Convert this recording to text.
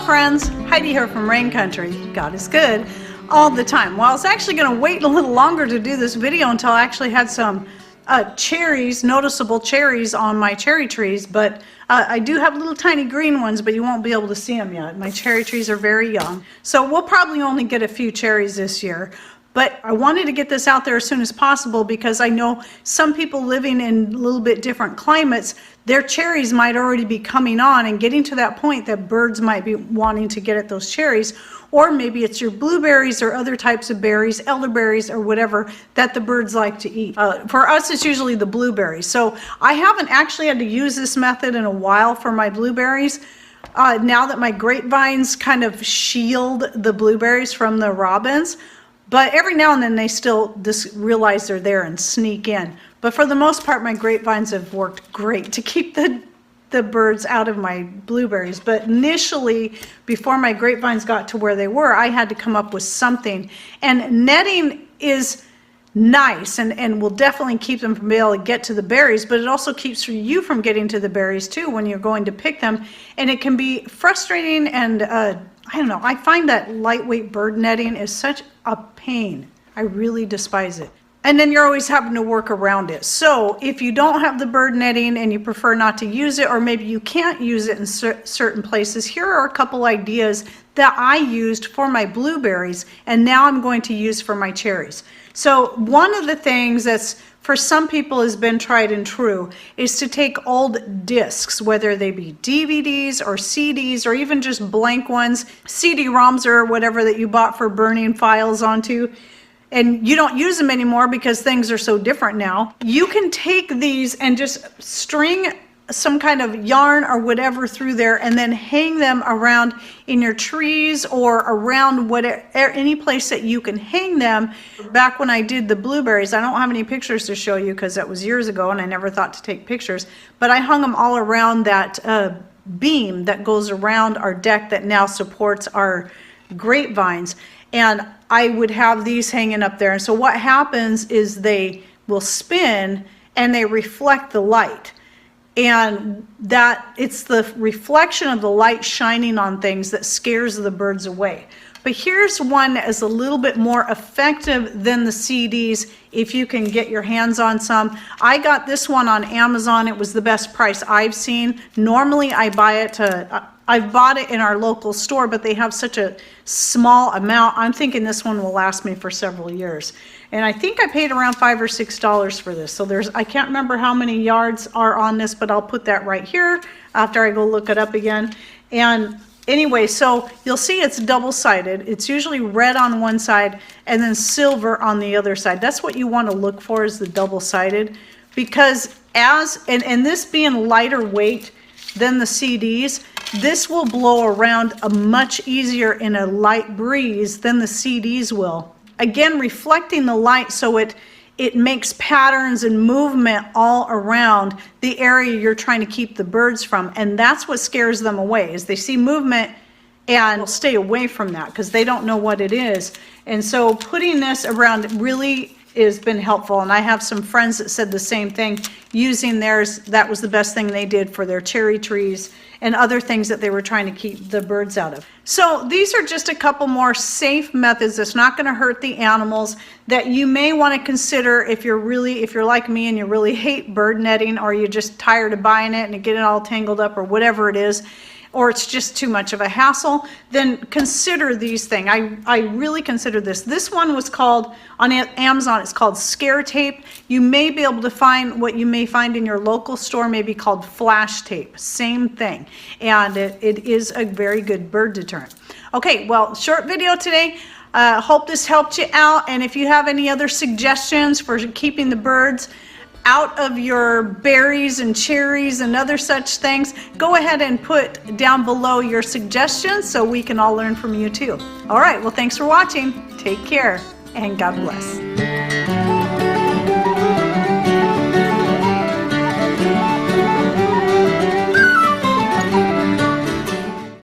friends, Heidi here from Rain Country. God is good all the time. Well, I was actually going to wait a little longer to do this video until I actually had some cherries, noticeable cherries on my cherry trees, but I do have little tiny green ones, but you won't be able to see them yet. My cherry trees are very young, so we'll probably only get a few cherries this year. But I wanted to get this out there as soon as possible because I know some people living in a little bit different climates, their cherries might already be coming on and getting to that point that birds might be wanting to get at those cherries. Or maybe it's your blueberries or other types of berries, elderberries or whatever that the birds like to eat. For us, it's usually the blueberries. So I haven't actually had to use this method in a while for my blueberries. Now that my grapevines kind of shield the blueberries from the robins. But every now and then they still just realize they're there and sneak in. But for the most part, my grapevines have worked great to keep the birds out of my blueberries. But initially, before my grapevines got to where they were, I had to come up with something. And netting is nice and will definitely keep them from being able to get to the berries, but it also keeps you from getting to the berries too when you're going to pick them. And it can be frustrating and I don't know, I find that lightweight bird netting is such a pain. I really despise it. And then you're always having to work around it. So if you don't have the bird netting and you prefer not to use it, or maybe you can't use it in certain places, here are a couple ideas that I used for my blueberries and now I'm going to use for my cherries. So one of the things that's for some people has been tried and true is to take old discs, whether they be DVDs or CDs or even just blank ones, CD-ROMs or whatever that you bought for burning files onto, and you don't use them anymore because things are so different now. You can take these and just string some kind of yarn or whatever through there and then hang them around in your trees or around whatever, any place that you can hang them. Back when I did the blueberries, I don't have any pictures to show you because that was years ago and I never thought to take pictures, but I hung them all around that beam that goes around our deck that now supports our grapevines. And I would have these hanging up there. And so what happens is they will spin and they reflect the light. And that it's the reflection of the light shining on things that scares the birds away. But here's one that is a little bit more effective than the CDs if you can get your hands on some. I got this one on Amazon. It was the best price I've seen. Normally I buy it I've bought it in our local store, but they have such a small amount. I'm thinking this one will last me for several years. And I think I paid around $5 or $6 for this. So I can't remember how many yards are on this, but I'll put that right here after I go look it up again. And anyway, so you'll see it's double-sided. It's usually red on one side and then silver on the other side. That's what you want to look for, is the double-sided, because and this being lighter weight than the CDs, this will blow around much easier in a light breeze than the CDs will. Again, reflecting the light so it makes patterns and movement all around the area you're trying to keep the birds from. And that's what scares them away, is they see movement and stay away from that because they don't know what it is. And so putting this around really has been helpful. And I have some friends that said the same thing, using theirs. That was the best thing they did for their cherry trees and other things that they were trying to keep the birds out of. So these are just a couple more safe methods that's not going to hurt the animals that you may want to consider if you're like me and you really hate bird netting, or you're just tired of buying it and you get it all tangled up or whatever it is, or it's just too much of a hassle, then consider these things. I really consider this. This one was called, on Amazon, it's called Scare Tape. You may be able to find what you may find in your local store, maybe called Flash Tape. Same thing. And it is a very good bird deterrent. Okay, well, short video today. Hope this helped you out. And if you have any other suggestions for keeping the birds out of your berries and cherries and other such things, go ahead and put down below your suggestions so we can all learn from you too. All right, well, thanks for watching. Take care and God bless.